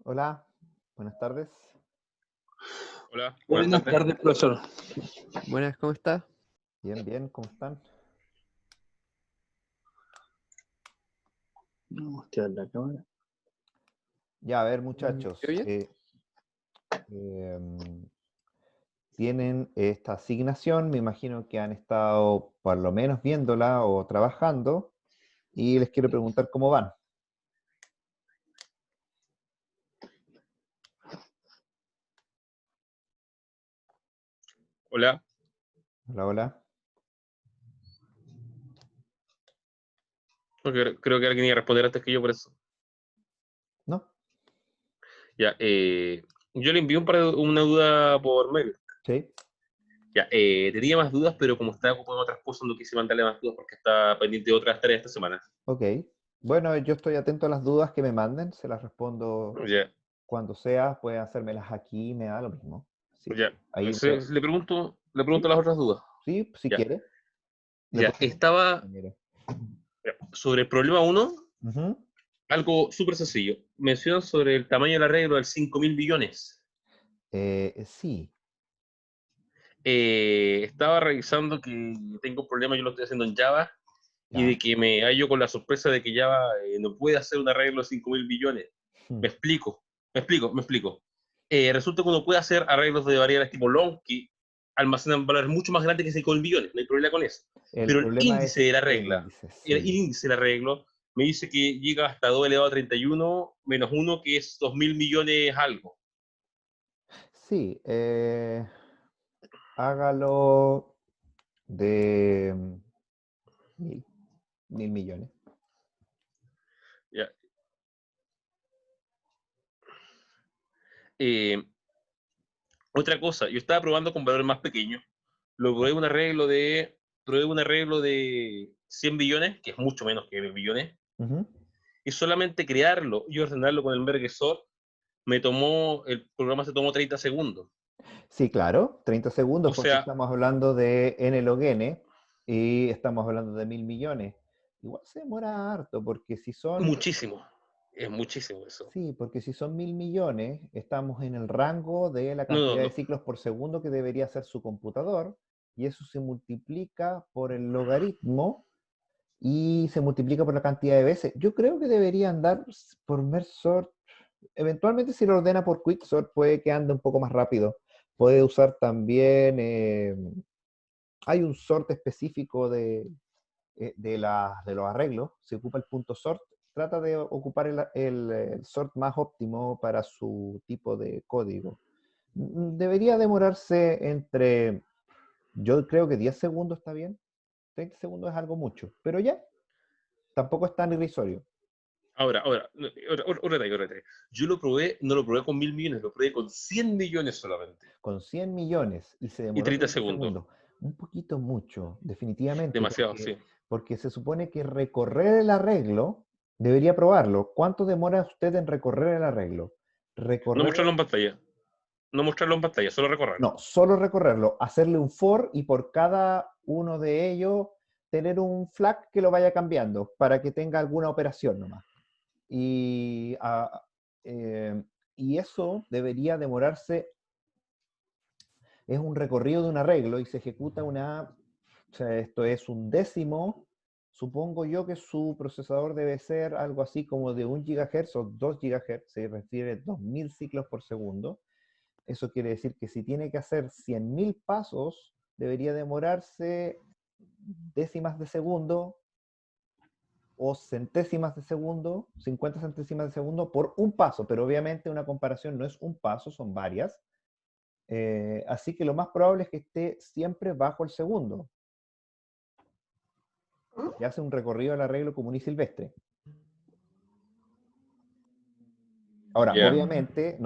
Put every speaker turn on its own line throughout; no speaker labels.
Hola, buenas tardes.
Hola, buenas
Buenas
tardes.
tardes, profesor.
Buenas, ¿cómo estás?
Bien, bien, ¿cómo están?
Vamos a mostrar la cámara.
Ya, a ver, muchachos,
¿Se oye?
tienen esta asignación, me imagino que han estado por lo menos viéndola o trabajando, y les quiero preguntar cómo van.
Hola.
Hola, hola.
Creo que alguien iba a responder antes que yo por eso.
¿No?
Ya, yo le envié una duda por mail.
Sí.
Ya, tenía más dudas, pero como estaba ocupado en otras cosas, no quise mandarle más dudas porque está pendiente de otras tareas esta semana.
Ok. Bueno, yo estoy atento a las dudas que me manden, se las respondo
Ya,
cuando sea, pueden hacérmelas aquí, me da lo mismo. Sí.
ya.
Ahí
Entonces, le pregunto
¿Sí?
las otras dudas.
Sí, si
Ya,
quiere. Le
ya.
puedo-
Estaba
Mire.
ya, sobre el problema 1,
Ujú.
algo súper sencillo. Mencionan sobre el tamaño del arreglo del 5.000 billones.
Sí.
Estaba revisando que tengo un problema, yo lo estoy haciendo en Java, y
Ya.
de que me hallo con la sorpresa de que Java no puede hacer un arreglo de 5.000 billones. Me explico, me explico. Resulta que uno puede hacer arreglos de variables tipo long que almacenan valores mucho más grandes que 5.000 billones, no hay problema con eso.
El
Pero el
problema
índice de
es
la
el
regla,
índice,
el
sí.
índice del arreglo me dice que llega hasta 2 elevado a 31 menos 1, que es 2.000 millones algo.
Sí, hágalo de mil, 1.000 millones.
¿Ya? Eh, Otra cosa, yo estaba probando con valores más pequeños. Probé un arreglo de 100 billones, que es mucho menos que 1.000 billones,
Ujú.
y solamente crearlo y ordenarlo con el Mergesort, el programa se tomó 30 segundos.
Sí, claro, 30 segundos
O
porque
sea,
estamos hablando de n log n y estamos hablando de 1.000 millones. Igual se demora harto porque si son,
muchísimo. Es muchísimo eso.
sí, porque si son 1.000 millones, estamos en el rango de la
No, no,
cantidad de
no.
ciclos por segundo que debería hacer su computador y eso se multiplica por el logaritmo y se multiplica por la cantidad de veces. Yo creo que debería andar por Mergesort. Eventualmente si lo ordena por Quicksort puede que ande un poco más rápido. Puede usar también, hay un sort específico de los arreglos, se ocupa el punto sort, trata de ocupar el sort más óptimo para su tipo de código. Debería demorarse yo creo que 10 segundos está bien, 30 segundos es algo mucho, pero ya, tampoco es tan irrisorio.
Ahora, otro detalle. Yo lo probé, no lo probé con 1.000 millones, lo probé con 100 millones solamente.
Con 100 millones y se
Y
demoró
30
30
segundos.
segundos. Un poquito mucho, definitivamente,
Demasiado,
porque,
sí.
porque se supone que recorrer el arreglo, debería probarlo. ¿Cuánto demora usted en recorrer el arreglo?
No mostrarlo
Recorrer,
en pantalla. No mostrarlo en pantalla, solo recorrerlo.
no, solo recorrerlo, hacerle un for y por cada uno de ellos tener un flag que lo vaya cambiando para que tenga alguna operación nomás. Y, eh, y eso debería demorarse, es un recorrido de un arreglo y se ejecuta o sea, esto es un décimo. Supongo yo que su procesador debe ser algo así como de 1 GHz o 2 GHz, se refiere a 2.000 ciclos por segundo. Eso quiere decir que si tiene que hacer 100.000 pasos, debería demorarse décimas de segundo o centésimas de segundo, 50 centésimas de segundo por un paso, pero obviamente una comparación no es un paso, son varias. Así que lo más probable es que esté siempre bajo el segundo. Y hace un recorrido al arreglo común y silvestre. Ahora,
Ya.
obviamente,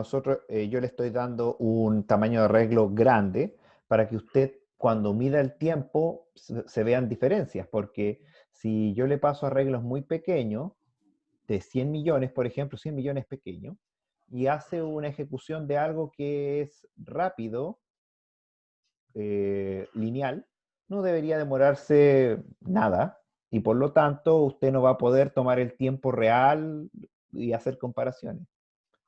yo le estoy dando un tamaño de arreglo grande para que usted, cuando mida el tiempo, se vean diferencias, porque si yo le paso arreglos muy pequeños, de 100 millones, por ejemplo, 100 millones pequeño, y hace una ejecución de algo que es rápido, lineal, no debería demorarse nada, y por lo tanto usted no va a poder tomar el tiempo real y hacer comparaciones.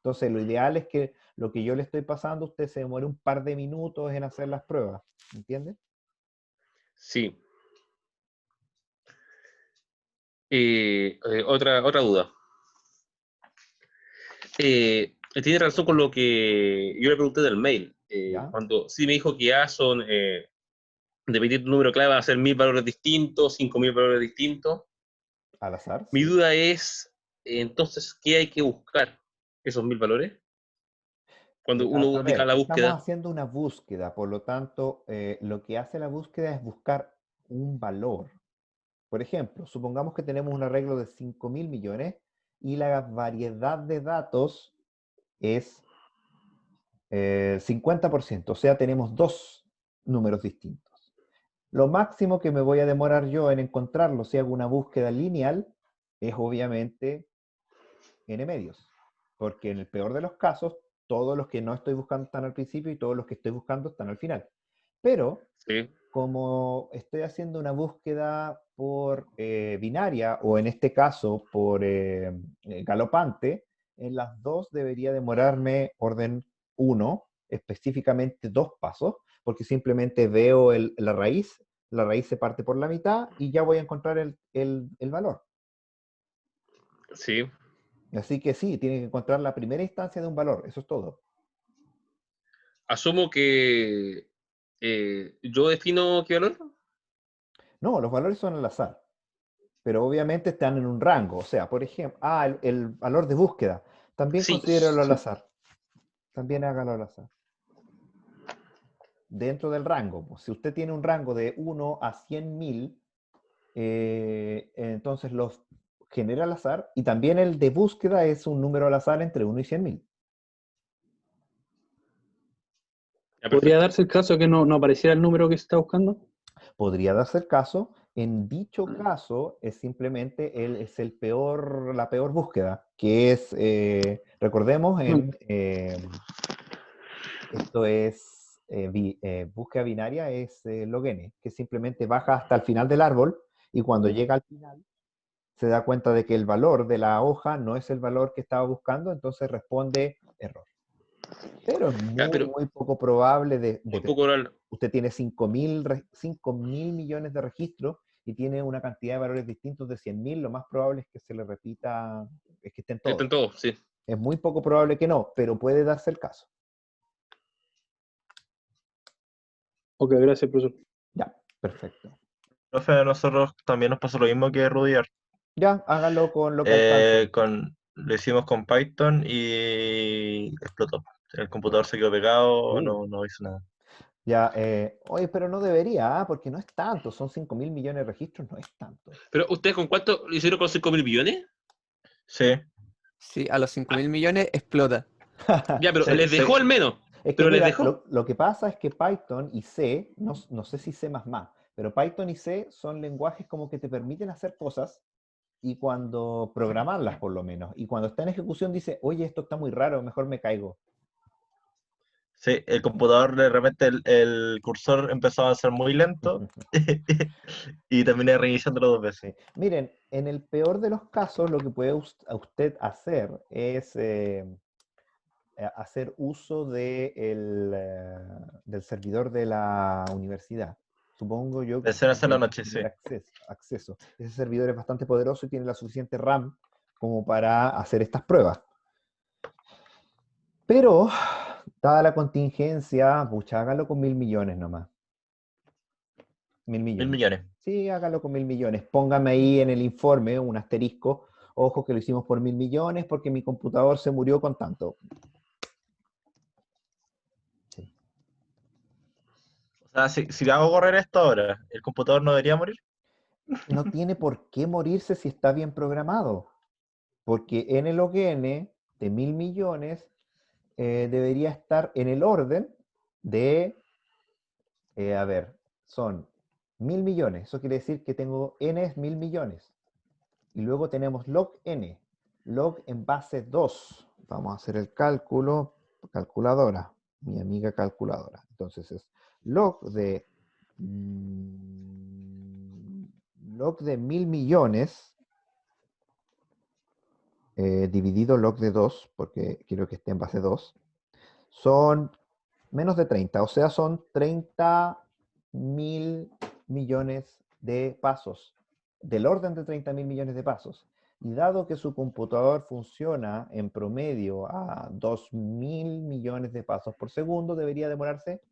Entonces, lo ideal es que lo que yo le estoy pasando, usted se demore un par de minutos en hacer las pruebas. ¿Entiende?
Sí. Otra duda. Tiene razón con lo que yo le pregunté del mail.
¿Ya?
Cuando sí me dijo que ya son, dependiendo del número clave, van a ser 1000 valores distintos, 5000 valores distintos.
Al azar,
Mi
sí.
duda es, entonces, ¿qué hay que buscar? ¿Esos 1000 valores? Cuando uno
A
indica
ver,
la
estamos
búsqueda.
haciendo una búsqueda, por lo tanto, lo que hace la búsqueda es buscar un valor. Por ejemplo, supongamos que tenemos un arreglo de 5.000 millones y la variedad de datos es 50%, o sea, tenemos dos números distintos. Lo máximo que me voy a demorar yo en encontrarlo si hago una búsqueda lineal es obviamente n medios, porque en el peor de los casos, todos los que no estoy buscando están al principio y todos los que estoy buscando están al final. Pero
Sí,
como estoy haciendo una búsqueda por binaria o en este caso por galopante, en las dos debería demorarme orden 1, específicamente 2 pasos, porque simplemente veo la raíz se parte por la mitad y ya voy a encontrar el valor.
sí.
Así que sí, tiene que encontrar la primera instancia de un valor, eso es todo.
Asumo que yo defino qué valor.
No, los valores son al azar, pero obviamente están en un rango. O sea, por ejemplo, el valor de búsqueda. También
Sí,
considéralo al azar. También hágalo al azar. Dentro del rango. Pues, si usted tiene un rango de 1 a 100.000, entonces los genera al azar. Y también el de búsqueda es un número al azar entre 1 y 100.000.
ya,
¿Podría
perfecto.
darse el caso que no apareciera el número que se está buscando?
Podría darse el caso. En dicho caso, es simplemente es la peor búsqueda, que es, recordemos,
Mm.
esto es búsqueda binaria, es log n, que simplemente baja hasta el final del árbol y cuando llega al final se da cuenta de que el valor de la hoja no es el valor que estaba buscando, entonces responde error. Pero es
Ya,
muy,
pero
muy poco probable
muy poco oral.
usted tiene 5.000 millones de registros y tiene una cantidad de valores distintos de 100.000, lo más probable es que se le repita, es que estén todos.
Están todos, sí.
Es muy poco probable que no, pero puede darse el caso.
Ok, gracias, profesor.
Ya, perfecto.
Profe, a nosotros también nos pasó lo mismo que Rudyard.
Ya, hágalo con lo que alcance.
Lo hicimos con Python y explotó. El computador se quedó pegado,
Uh,
no hizo nada.
ya, oye, pero no debería, porque no es tanto, son 5.000 millones de registros, no es tanto.
Pero ¿ustedes con cuánto lo hicieron con 5000 millones?
Sí,
Sí, a los 5.000 millones explota.
Ya, pero
se-
les dejó
se-
al menos.
Es que
Pero les
mira,
dejó.
lo que pasa es que Python y C, no sé si C++, pero Python y C son lenguajes como que te permiten hacer cosas y cuando programarlas por lo menos, y cuando está en ejecución dice, oye, esto está muy raro, mejor me caigo.
sí, el computador de repente el cursor empezó a ser muy lento y terminé reiniciándolo 2 veces.
Sí. Miren, en el peor de los casos, lo que puede usted hacer es hacer uso del servidor de la universidad. Supongo yo que
De
usted
0 a la
también
noche, sí.
tiene acceso. Ese servidor es bastante poderoso y tiene la suficiente RAM como para hacer estas pruebas. Pero, dada la contingencia, pucha, hágalo con 1.000 millones nomás. 1.000
Mil
millones.
millones.
Sí, hágalo con 1.000 millones. Póngame ahí en el informe un asterisco. Ojo que lo hicimos por 1.000 millones porque mi computador se murió con tanto. Sí.
O sea, si hago correr esto ahora, ¿el computador no debería morir?
No tiene por qué morirse si está bien programado. Porque n log n de 1.000 millones debería estar en el orden de, a ver, son 1.000 millones. Eso quiere decir que tengo n es 1.000 millones. Y luego tenemos log n, log en base 2. Vamos a hacer el cálculo, calculadora, mi amiga calculadora. Entonces es log de, log de 1.000 millones dividido log de 2, porque quiero que esté en base 2, son menos de 30, o sea, son 30.000 millones de pasos, del orden de 30.000 millones de pasos. Y dado que su computador funciona en promedio a 2.000 millones de pasos por segundo, debería demorarse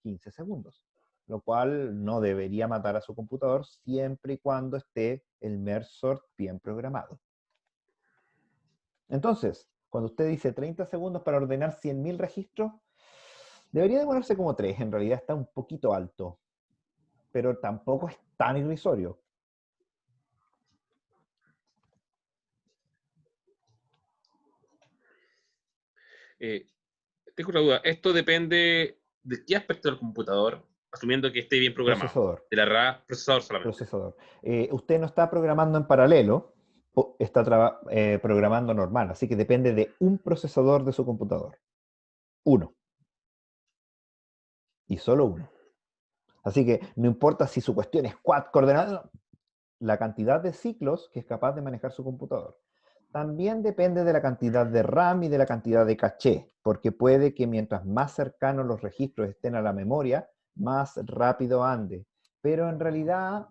15 segundos, lo cual no debería matar a su computador siempre y cuando esté el merge sort bien programado. Entonces, cuando usted dice 30 segundos para ordenar 100.000 registros, debería demorarse como 3, en realidad está un poquito alto, pero tampoco es tan irrisorio.
Tengo una duda. ¿Esto depende de qué aspecto del computador? Asumiendo que esté bien programado.
Procesador.
De la RAM, procesador solamente.
Procesador. Usted no está programando en paralelo, está programando normal, así que depende de un procesador de su computador. Uno. Y solo uno. Así que no importa si su cuestión es quad coordenada, la cantidad de ciclos que es capaz de manejar su computador. También depende de la cantidad de RAM y de la cantidad de caché, porque puede que mientras más cercanos los registros estén a la memoria, más rápido ande. Pero en realidad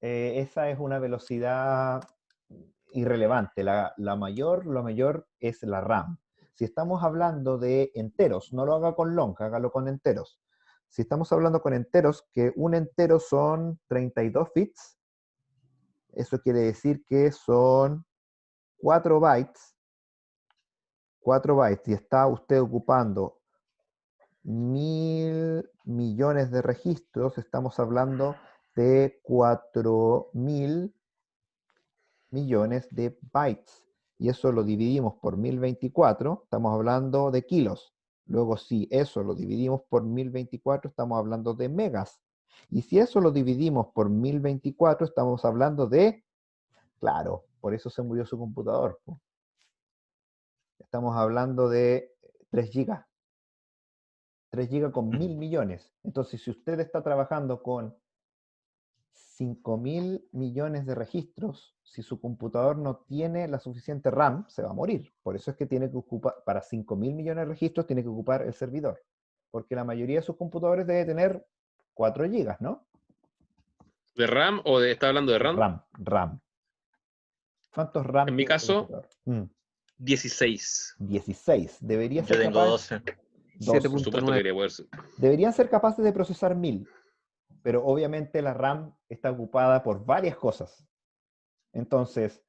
esa es una velocidad irrelevante. Lo mayor es la RAM. Si estamos hablando de enteros, no lo haga con long, hágalo con enteros. Si estamos hablando con enteros, que un entero son 32 bits, eso quiere decir que son 4 bytes, 4 bytes, y está usted ocupando 1.000 millones de registros, estamos hablando de 4.000 millones de bytes. Y eso lo dividimos por 1024, estamos hablando de kilos. Luego, si eso lo dividimos por 1024, estamos hablando de megas. Y si eso lo dividimos por 1024, estamos hablando de, claro, por eso se murió su computador. Estamos hablando de 3 gigas. 3 gigas con 1.000 millones. Entonces, si usted está trabajando con 5.000 millones de registros, si su computador no tiene la suficiente RAM, se va a morir. Por eso es que tiene que ocupar, para 5.000 millones de registros, tiene que ocupar el servidor. Porque la mayoría de sus computadores debe tener 4 gigas, ¿no?
¿De RAM o está hablando de RAM?
RAM. ¿Cuántos RAM
En mi
tiene su
caso,
computador?
16.
16. Debería
Yo
ser
tengo
capaz.
12.
12.
Por supuesto que
7.9.
debería poder ser.
Deberían ser capaces de procesar 1.000. Pero obviamente la RAM está ocupada por varias cosas. Entonces,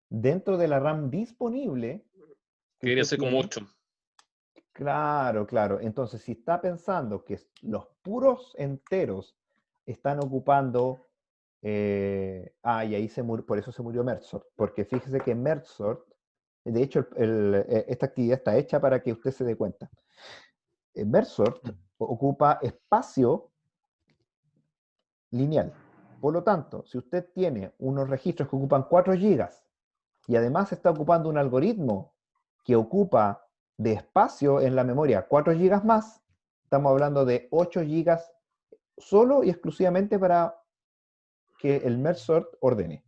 dentro de la RAM disponible, que
Debería
usted
ser como
tiene,
8.
claro, claro. Entonces, si está pensando que los puros enteros están ocupando, y ahí por eso se murió Mertsort, porque fíjese que Mertsort, de hecho, esta actividad está hecha para que usted se dé cuenta. Mertsort ocupa espacio lineal. Por lo tanto, si usted tiene unos registros que ocupan 4 gigas y además está ocupando un algoritmo que ocupa de espacio en la memoria 4 gigas más, estamos hablando de 8 gigas solo y exclusivamente para que el merge sort ordene.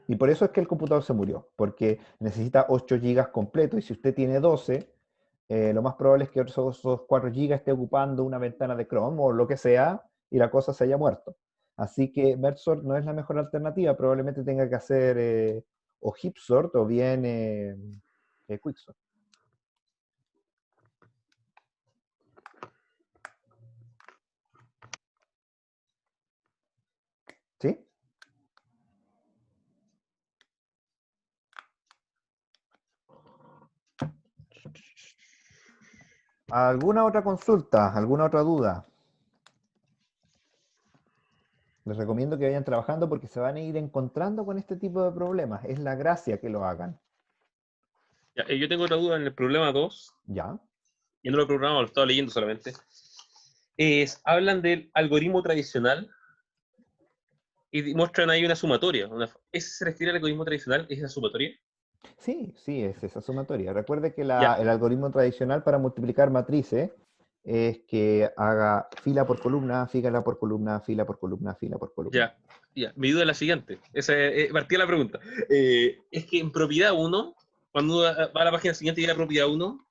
Y por eso es que el computador se murió, porque necesita 8 gigas completo, y si usted tiene 12, lo más probable es que esos 4 gigas esté ocupando una ventana de Chrome o lo que sea, y la cosa se haya muerto. Así que merge sort no es la mejor alternativa, probablemente tenga que hacer o heap sort o bien quicksort. ¿Sí? ¿Alguna otra consulta? ¿Alguna otra duda? Les recomiendo que vayan trabajando porque se van a ir encontrando con este tipo de problemas. Es la gracia que lo hagan.
Ya, yo tengo otra duda en el problema 2.
¿Ya?
Yo no lo he programado, lo estaba leyendo solamente. Hablan del algoritmo tradicional y muestran ahí una sumatoria. ¿Ese se refiere al algoritmo tradicional? ¿Es esa sumatoria?
Sí, sí, es esa sumatoria. Recuerde que
Ya.
el algoritmo tradicional para multiplicar matrices es que haga fila por columna, fila por columna, fila por columna, fila por columna.
Ya, ya. Mi duda es la siguiente. Esa partía la pregunta. Es que en propiedad 1, cuando uno va a la página siguiente y a propiedad 1,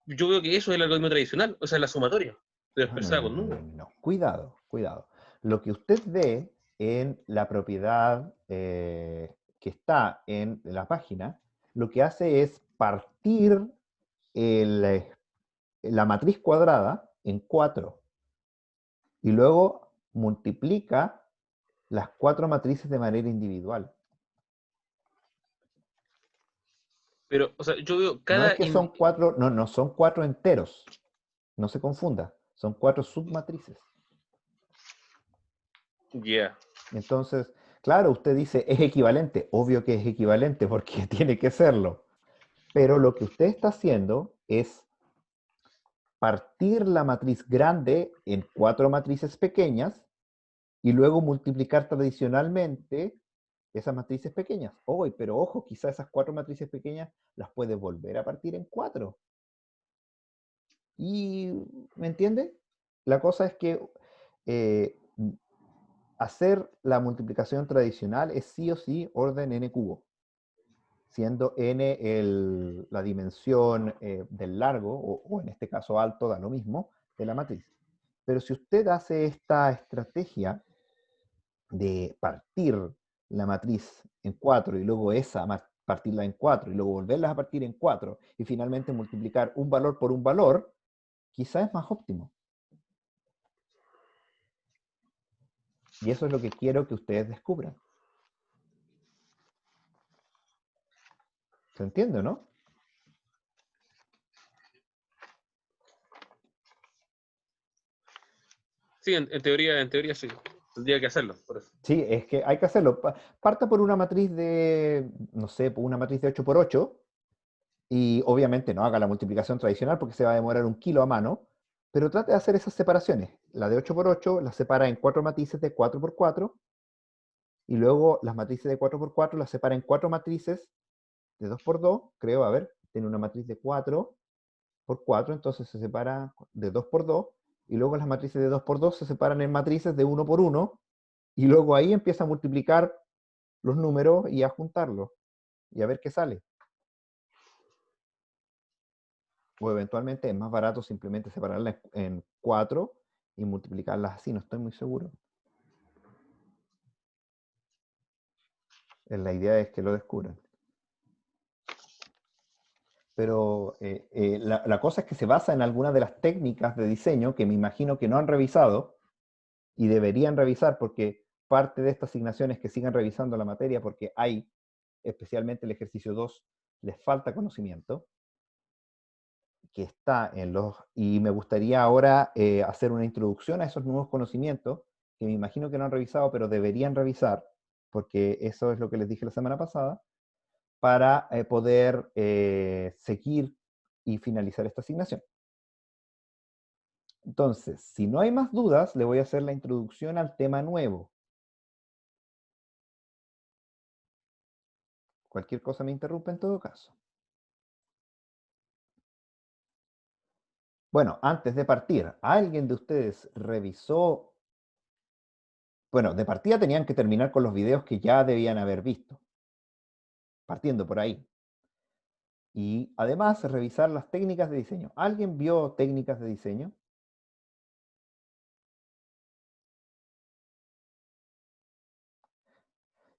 yo veo que eso es el algoritmo tradicional, o sea, la sumatoria, pero expresada con números.
No. Cuidado, cuidado. Lo que usted ve en la propiedad que está en la página, lo que hace es partir la matriz cuadrada en 4 y luego multiplica las 4 matrices de manera individual.
Pero, o sea, yo veo
No
cada...
es que son 4, no son 4 enteros. No se confunda. Son 4 submatrices.
Ya.
Entonces, claro, usted dice, es equivalente. Obvio que es equivalente porque tiene que serlo. Pero lo que usted está haciendo es partir la matriz grande en 4 matrices pequeñas y luego multiplicar tradicionalmente esas matrices pequeñas. Pero ojo, quizá esas 4 matrices pequeñas las puede volver a partir en 4. Y, ¿me entiende? La cosa es que eh, hacer la multiplicación tradicional es sí o sí orden n cubo, siendo n la dimensión del largo, o en este caso alto, da lo mismo, de la matriz. Pero si usted hace esta estrategia de partir la matriz en 4 y luego partirla en 4 y luego volverlas a partir en 4 y finalmente multiplicar un valor por un valor, quizá es más óptimo. Y eso es lo que quiero que ustedes descubran. ¿Se entiende, no?
Sí, en teoría sí. Tendría que hacerlo, por eso.
Sí, es que hay que hacerlo. Parta por una matriz de, no sé, por una matriz de 8 por 8 y obviamente no haga la multiplicación tradicional porque se va a demorar un kilo a mano, pero trate de hacer esas separaciones. La de 8 por 8 la separa en 4 matrices de 4 por 4 y luego las matrices de 4 por 4 las separa en 4 matrices de 2 por 2, creo, a ver, tiene una matriz de 4 por 4, entonces se separa de 2 por 2 y luego las matrices de 2 por 2 se separan en matrices de 1 por 1 y luego ahí empieza a multiplicar los números y a juntarlos y a ver qué sale. O eventualmente es más barato simplemente separarlas en 4 y multiplicarlas así, no estoy muy seguro. La idea es que lo descubran. Pero la cosa es que se basa en algunas de las técnicas de diseño que me imagino que no han revisado y deberían revisar porque parte de esta asignación es que sigan revisando la materia porque hay, especialmente el ejercicio 2, les falta conocimiento que está en los... Y me gustaría ahora hacer una introducción a esos nuevos conocimientos que me imagino que no han revisado, pero deberían revisar, porque eso es lo que les dije la semana pasada, para poder seguir y finalizar esta asignación. Entonces, si no hay más dudas, le voy a hacer la introducción al tema nuevo. Cualquier cosa me interrumpe en todo caso. Bueno, antes de partir, ¿alguien de ustedes revisó? Bueno, de partida tenían que terminar con los videos que ya debían haber visto, partiendo por ahí. Y además, revisar las técnicas de diseño. ¿Alguien vio técnicas de diseño?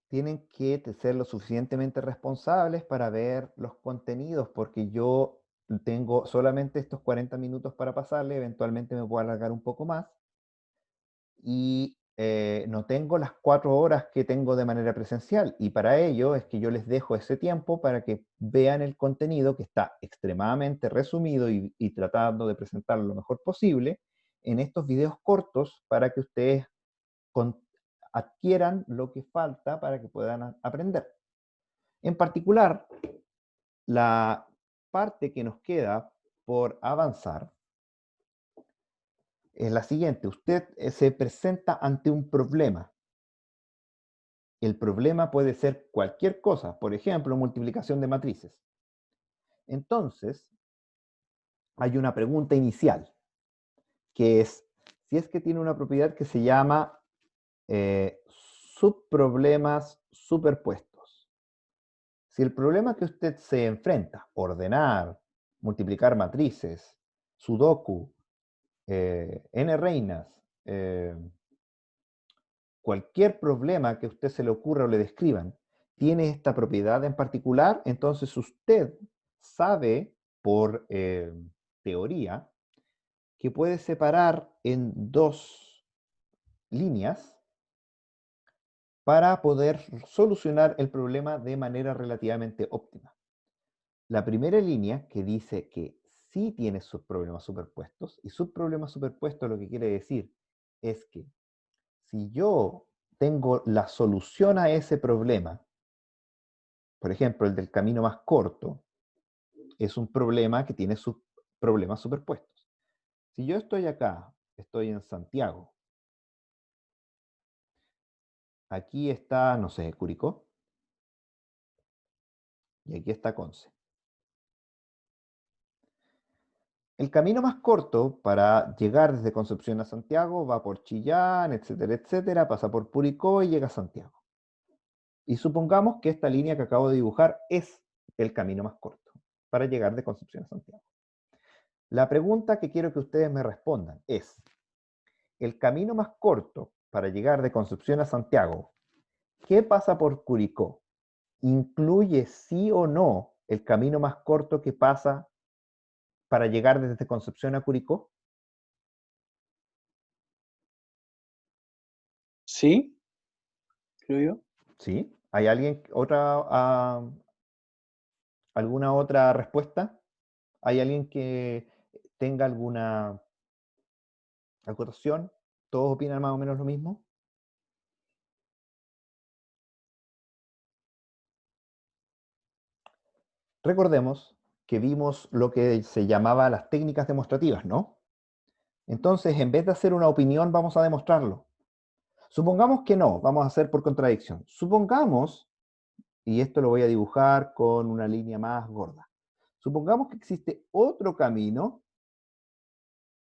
Tienen que ser lo suficientemente responsables para ver los contenidos, porque yo tengo solamente estos 40 minutos para pasarle, eventualmente me puedo alargar un poco más, y no tengo las 4 horas que tengo de manera presencial, y para ello es que yo les dejo ese tiempo para que vean el contenido que está extremadamente resumido y tratando de presentarlo lo mejor posible en estos videos cortos para que ustedes adquieran lo que falta para que puedan aprender. En particular, la parte que nos queda por avanzar es la siguiente. Usted se presenta ante un problema. El problema puede ser cualquier cosa, por ejemplo, multiplicación de matrices. Entonces, hay una pregunta inicial, que es, si es que tiene una propiedad que se llama subproblemas superpuestos. Si el problema que usted se enfrenta, ordenar, multiplicar matrices, sudoku, n reinas, cualquier problema que a usted se le ocurra o le describan, tiene esta propiedad en particular, entonces usted sabe por teoría que puede separar en dos líneas para poder solucionar el problema de manera relativamente óptima. La primera línea que dice que sí tiene subproblemas superpuestos, y subproblemas superpuestos lo que quiere decir es que si yo tengo la solución a ese problema, por ejemplo, el del camino más corto, es un problema que tiene problemas superpuestos. Si yo estoy acá, estoy en Santiago, aquí está, no sé, Curicó, y aquí está Conce. El camino más corto para llegar desde Concepción a Santiago va por Chillán, etcétera, etcétera, pasa por Curicó y llega a Santiago. Y supongamos que esta línea que acabo de dibujar es el camino más corto para llegar de Concepción a Santiago. La pregunta que quiero que ustedes me respondan es, ¿el camino más corto para llegar de Concepción a Santiago, qué pasa por Curicó? ¿Incluye sí o no el camino más corto que pasa para llegar desde Concepción a Curicó?
Sí, creo yo.
¿Sí? ¿Hay alguna otra respuesta? ¿Hay alguien que tenga alguna acotación? ¿Todos opinan más o menos lo mismo? Recordemos que vimos lo que se llamaba las técnicas demostrativas, ¿no? Entonces, en vez de hacer una opinión, vamos a demostrarlo. Supongamos que no, vamos a hacer por contradicción. Supongamos, y esto lo voy a dibujar con una línea más gorda. Supongamos que existe otro camino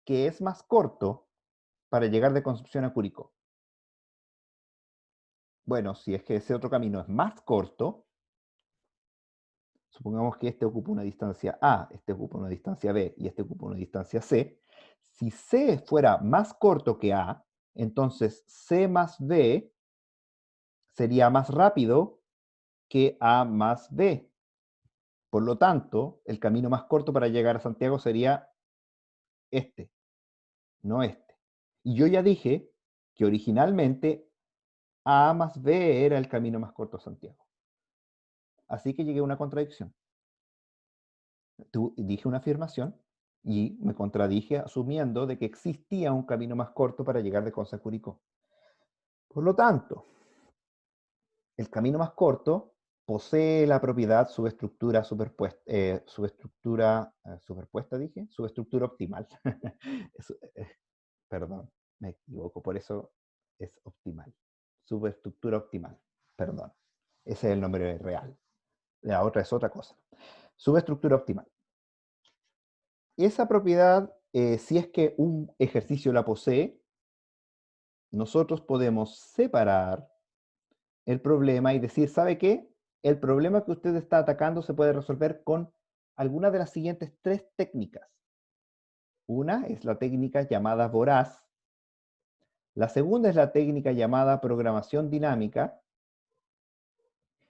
que es más corto para llegar de Concepción a Curicó. Bueno, si es que ese otro camino es más corto, supongamos que este ocupa una distancia A, este ocupa una distancia B y este ocupa una distancia C. Si C fuera más corto que A, entonces C más B sería más rápido que A más B. Por lo tanto, el camino más corto para llegar a Santiago sería este, no este. Y yo ya dije que originalmente A más B era el camino más corto a Santiago. Así que llegué a una contradicción. Dije una afirmación y me contradije asumiendo de que existía un camino más corto para llegar de Conce a Curicó. Por lo tanto, el camino más corto posee la propiedad subestructura superpuesta, subestructura optimal. Perdón, me equivoco, por eso es optimal. Subestructura optimal, perdón. Ese es el nombre real. La otra es otra cosa. Subestructura optimal. Esa propiedad, si es que un ejercicio la posee, nosotros podemos separar el problema y decir, ¿sabe qué? El problema que usted está atacando se puede resolver con alguna de las siguientes tres técnicas. Una es la técnica llamada voraz. La segunda es la técnica llamada programación dinámica.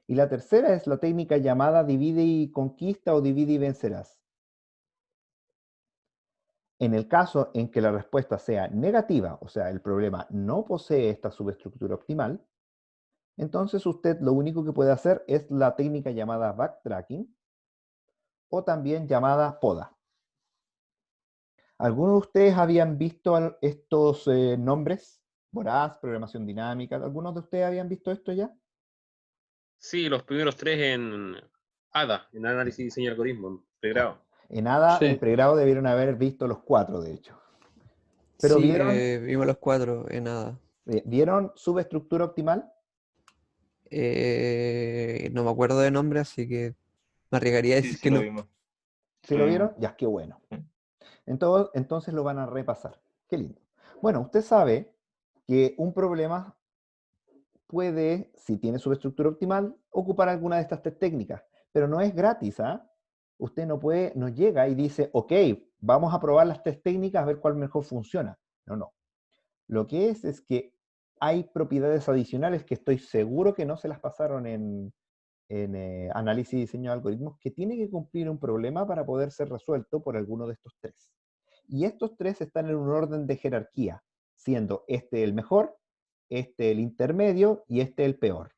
Y la tercera es la técnica llamada divide y conquista o divide y vencerás. En el caso en que la respuesta sea negativa, o sea, el problema no posee esta subestructura optimal, entonces usted lo único que puede hacer es la técnica llamada backtracking o también llamada poda. ¿Algunos de ustedes habían visto estos nombres? Voraz, programación dinámica. ¿Algunos de ustedes habían visto esto ya?
Sí, los primeros tres en ADA, en análisis y diseño de algoritmos, pregrado.
En ADA,
Sí.
en pregrado debieron haber visto los 4, de hecho. Pero
Sí,
¿vieron,
vimos los 4 en nada.
¿vieron subestructura optimal?
No me acuerdo de nombre, así que me arriesgaría a
Sí,
decir
sí
que
lo
no.
vimos.
¿Sí lo vieron? Ya, qué bueno. Entonces lo van a repasar. Qué lindo. Bueno, usted sabe que un problema puede, si tiene subestructura optimal, ocupar alguna de estas tres técnicas, pero no es gratis, ¿ah? Usted no llega y dice, ok, vamos a probar las tres técnicas a ver cuál mejor funciona. No, no. Lo que es que hay propiedades adicionales que estoy seguro que no se las pasaron en análisis y diseño de algoritmos, que tiene que cumplir un problema para poder ser resuelto por alguno de estos tres. Y estos tres están en un orden de jerarquía, siendo este el mejor, este el intermedio y este el peor.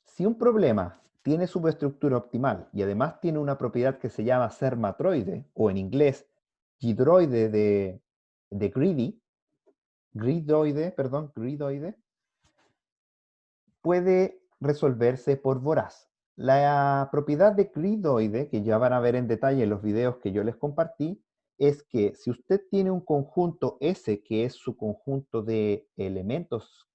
Si un problema tiene subestructura optimal y además tiene una propiedad que se llama ser matroide, o en inglés, gidroide de gridoide, puede resolverse por voraz. La propiedad de gridoide, que ya van a ver en detalle en los videos que yo les compartí, es que si usted tiene un conjunto S, que es su conjunto de elementos,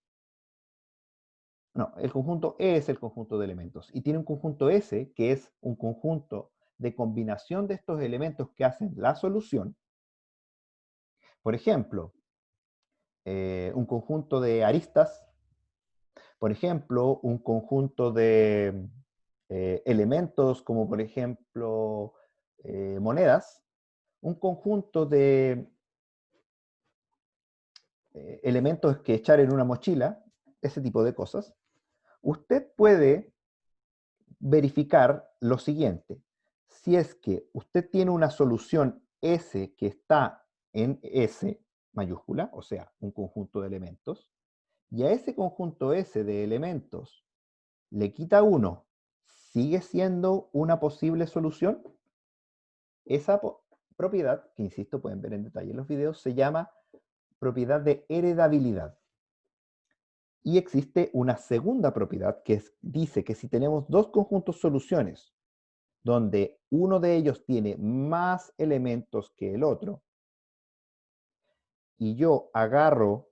no, el conjunto E es el conjunto de elementos, y tiene un conjunto S, que es un conjunto de combinación de estos elementos que hacen la solución. Por ejemplo, un conjunto de aristas, por ejemplo, un conjunto de elementos como por ejemplo monedas, un conjunto de elementos que echar en una mochila, ese tipo de cosas, usted puede verificar lo siguiente. Si es que usted tiene una solución S que está en S mayúscula, o sea, un conjunto de elementos, y a ese conjunto S de elementos le quita uno, ¿sigue siendo una posible solución? Esa propiedad, que insisto, pueden ver en detalle en los videos, se llama propiedad de heredabilidad. Y existe una segunda propiedad que dice que si tenemos dos conjuntos soluciones, donde uno de ellos tiene más elementos que el otro, y yo agarro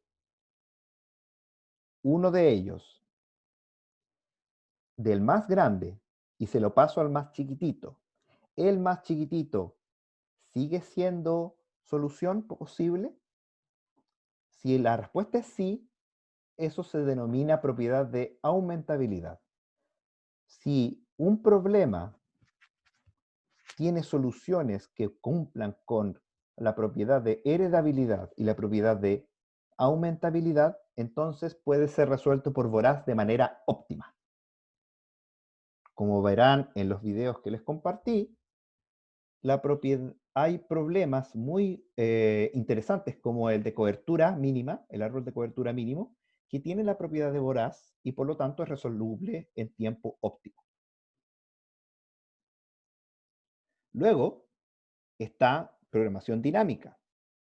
uno de ellos del más grande y se lo paso al más chiquitito, el más chiquitito sigue siendo solución posible. Si la respuesta es sí, eso se denomina propiedad de aumentabilidad. Si un problema tiene soluciones que cumplan con la propiedad de heredabilidad y la propiedad de aumentabilidad, entonces puede ser resuelto por voraz de manera óptima. Como verán en los videos que les compartí, hay problemas muy interesantes como el de cobertura mínima, el árbol de cobertura mínimo, que tiene la propiedad de voraz y por lo tanto es resoluble en tiempo óptimo. Luego está programación dinámica.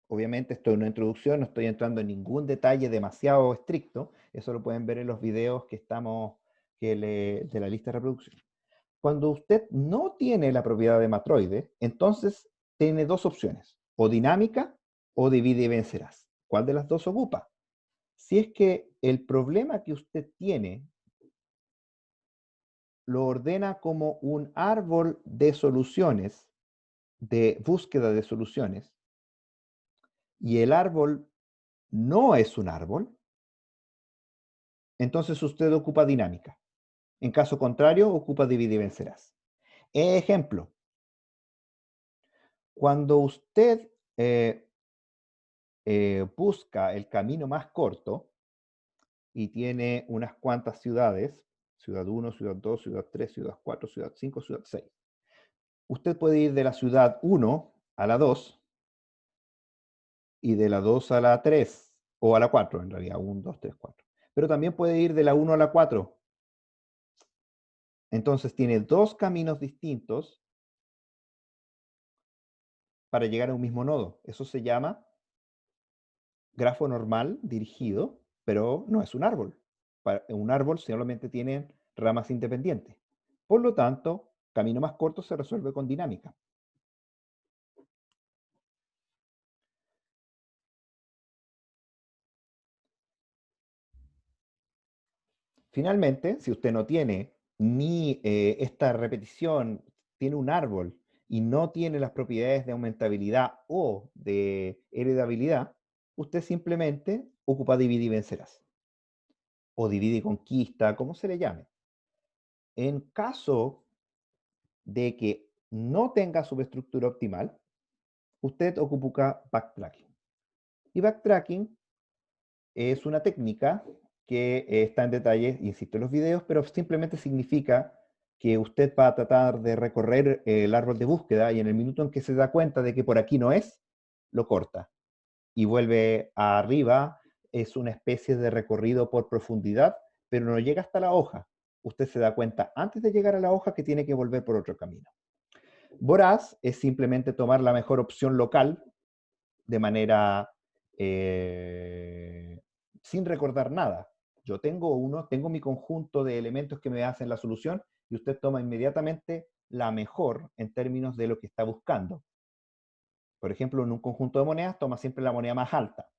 Obviamente esto es una introducción, no estoy entrando en ningún detalle demasiado estricto, eso lo pueden ver en los videos de la lista de reproducción. Cuando usted no tiene la propiedad de matroide, entonces tiene dos opciones, o dinámica o divide y vencerás. ¿Cuál de las dos ocupa? Si es que el problema que usted tiene lo ordena como un árbol de soluciones, de búsqueda de soluciones, y el árbol no es un árbol, entonces usted ocupa dinámica. En caso contrario, ocupa divide y vencerás. Ejemplo, cuando usted busca el camino más corto y tiene unas cuantas ciudades, ciudad 1, ciudad 2, ciudad 3, ciudad 4, ciudad 5, ciudad 6. Usted puede ir de la ciudad 1 a la 2 y de la 2 a la 3, o a la 4 en realidad, 1, 2, 3, 4. Pero también puede ir de la 1 a la 4. Entonces tiene dos caminos distintos para llegar a un mismo nodo. Eso se llama grafo normal dirigido, pero no es un árbol. Un árbol solamente tiene ramas independientes. Por lo tanto, camino más corto se resuelve con dinámica. Finalmente, si usted no tiene esta repetición tiene un árbol y no tiene las propiedades de aumentabilidad o de heredabilidad, usted simplemente ocupa divide y vencerás. O divide y conquista, como se le llame. En caso de que no tenga subestructura optimal, usted ocupa backtracking. Y backtracking es una técnica que está en detalle, insisto, en los videos, pero simplemente significa que usted va a tratar de recorrer el árbol de búsqueda y en el minuto en que se da cuenta de que por aquí no es, lo corta y vuelve arriba. Es una especie de recorrido por profundidad, pero no llega hasta la hoja. Usted se da cuenta antes de llegar a la hoja que tiene que volver por otro camino. Voraz es simplemente tomar la mejor opción local de manera sin recordar nada. Yo tengo mi conjunto de elementos que me hacen la solución y usted toma inmediatamente la mejor en términos de lo que está buscando. Por ejemplo, en un conjunto de monedas toma siempre la moneda más alta.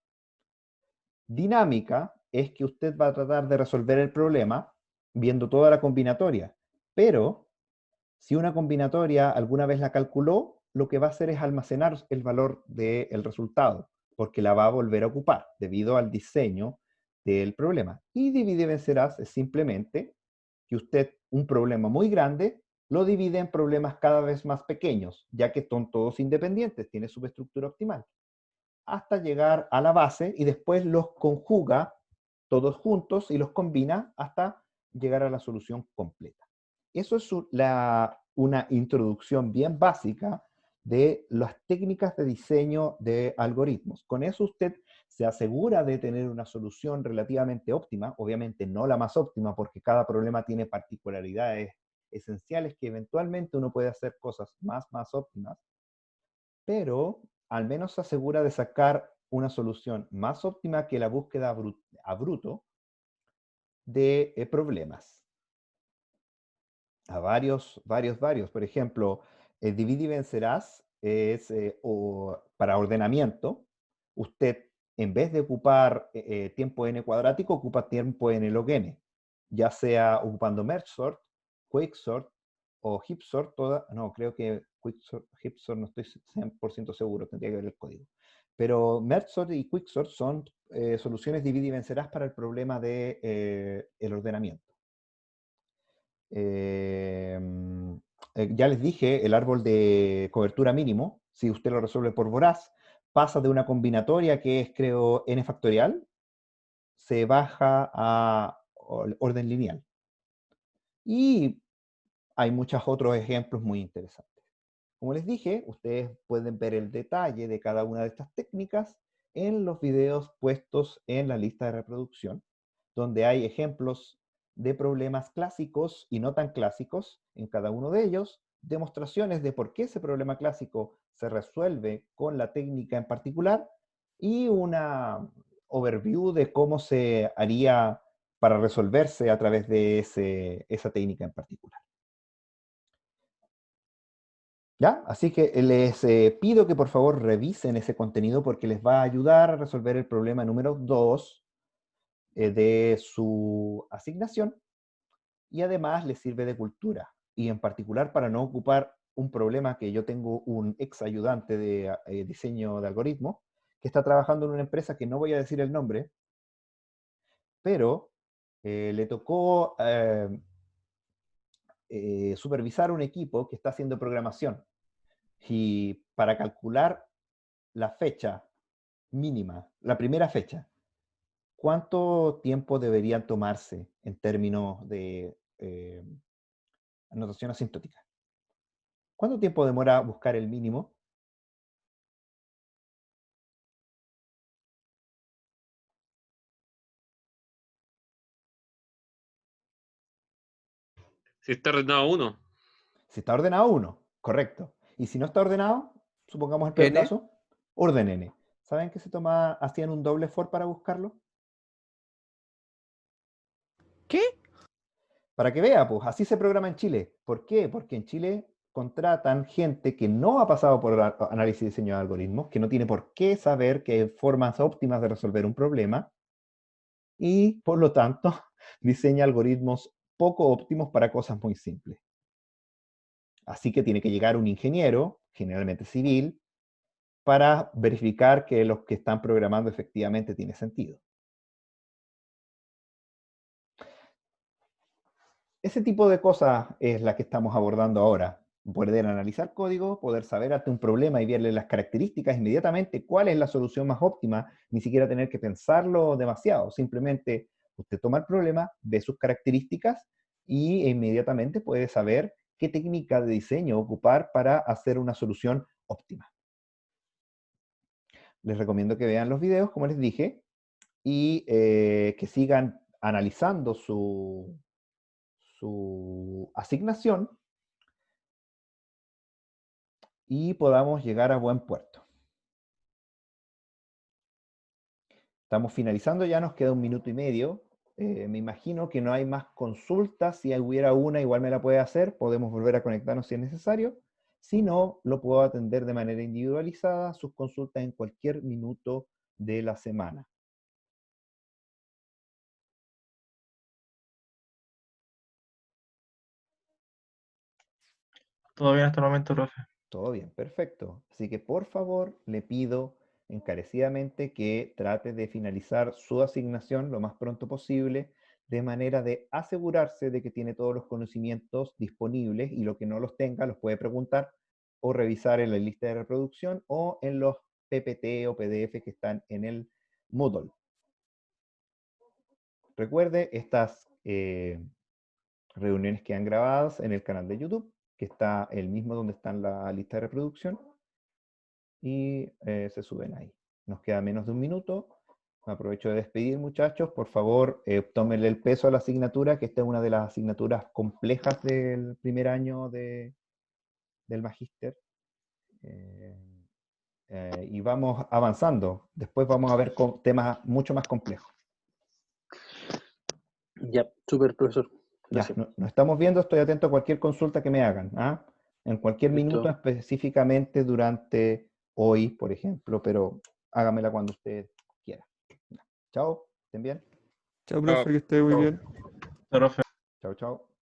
Dinámica es que usted va a tratar de resolver el problema viendo toda la combinatoria, pero si una combinatoria alguna vez la calculó, lo que va a hacer es almacenar el valor del resultado, porque la va a volver a ocupar debido al diseño del problema. Y divide y vencerás es simplemente que usted un problema muy grande lo divide en problemas cada vez más pequeños, ya que son todos independientes, tiene subestructura optimal, hasta llegar a la base y después los conjuga todos juntos y los combina hasta llegar a la solución completa. Eso es una introducción bien básica de las técnicas de diseño de algoritmos. Con eso usted se asegura de tener una solución relativamente óptima, obviamente no la más óptima porque cada problema tiene particularidades esenciales que eventualmente uno puede hacer cosas más óptimas, pero al menos se asegura de sacar una solución más óptima que la búsqueda a bruto de problemas. A varios. Por ejemplo, el divide y vencerás es para ordenamiento. Usted, en vez de ocupar tiempo n cuadrático, ocupa tiempo n log n, ya sea ocupando merge sort, quick sort o heap sort. No, creo que quick sort, heap sort no estoy 100% seguro, tendría que ver el código. Pero merge sort y quick sort son soluciones divide y vencerás para el problema de el ordenamiento. Ya les dije, el árbol de cobertura mínimo, si usted lo resuelve por voraz, pasa de una combinatoria que es, creo, n factorial, se baja a orden lineal. Y hay muchos otros ejemplos muy interesantes. Como les dije, ustedes pueden ver el detalle de cada una de estas técnicas en los videos puestos en la lista de reproducción, donde hay ejemplos de problemas clásicos y no tan clásicos en cada uno de ellos, demostraciones de por qué ese problema clásico se resuelve con la técnica en particular y una overview de cómo se haría para resolverse a través de esa técnica en particular. ¿Ya? Así que les pido que por favor revisen ese contenido porque les va a ayudar a resolver el problema número 2 de su asignación y además les sirve de cultura. Y en particular para no ocupar un problema que yo tengo un ex ayudante de diseño de algoritmos que está trabajando en una empresa que no voy a decir el nombre, pero le tocó supervisar un equipo que está haciendo programación. Y para calcular la fecha mínima, la primera fecha, ¿cuánto tiempo deberían tomarse en términos de anotación asintótica? ¿Cuánto tiempo demora buscar el mínimo?
Si está ordenado uno.
Si está ordenado 1, correcto. Y si no está ordenado, supongamos el peor
N.
caso, orden n. ¿Saben que hacían un doble for para buscarlo?
¿Qué?
Para que vea, pues así se programa en Chile. ¿Por qué? Porque en Chile contratan gente que no ha pasado por análisis y diseño de algoritmos, que no tiene por qué saber que hay formas óptimas de resolver un problema, y por lo tanto diseña algoritmos poco óptimos para cosas muy simples. Así que tiene que llegar un ingeniero, generalmente civil, para verificar que los que están programando efectivamente tiene sentido. Ese tipo de cosas es la que estamos abordando ahora. Poder analizar código, poder saber ante un problema y verle las características inmediatamente cuál es la solución más óptima, ni siquiera tener que pensarlo demasiado. Simplemente usted toma el problema, ve sus características y inmediatamente puede saber qué técnica de diseño ocupar para hacer una solución óptima. Les recomiendo que vean los videos, como les dije, y que sigan analizando su asignación y podamos llegar a buen puerto. Estamos finalizando, ya nos queda 1 minuto y medio. Me imagino que no hay más consultas. Si hubiera una, igual me la puede hacer. Podemos volver a conectarnos si es necesario. Si no, lo puedo atender de manera individualizada, sus consultas en cualquier minuto de la semana.
Todo bien hasta el momento, profe.
Todo bien, perfecto. Así que por favor le pido encarecidamente que trate de finalizar su asignación lo más pronto posible, de manera de asegurarse de que tiene todos los conocimientos disponibles y lo que no los tenga los puede preguntar o revisar en la lista de reproducción o en los PPT o PDF que están en el Moodle. Recuerde, estas reuniones quedan grabadas en el canal de YouTube, que está el mismo donde está la lista de reproducción, y se suben ahí. Nos queda menos de 1 minuto. Me aprovecho de despedir, muchachos. Por favor, tómenle el peso a la asignatura, que esta es una de las asignaturas complejas del primer año del magíster. Y vamos avanzando. Después vamos a ver temas mucho más complejos.
Ya, súper, profesor.
Ya,
Gracias.
nos estamos viendo. Estoy atento a cualquier consulta que me hagan. ¿Ah? En cualquier
Listo.
minuto, específicamente durante hoy, por ejemplo, pero hágamela cuando usted quiera. Ya. Chao, estén bien.
Chao, profe, que esté muy bien.
Profe.
Chao, chao.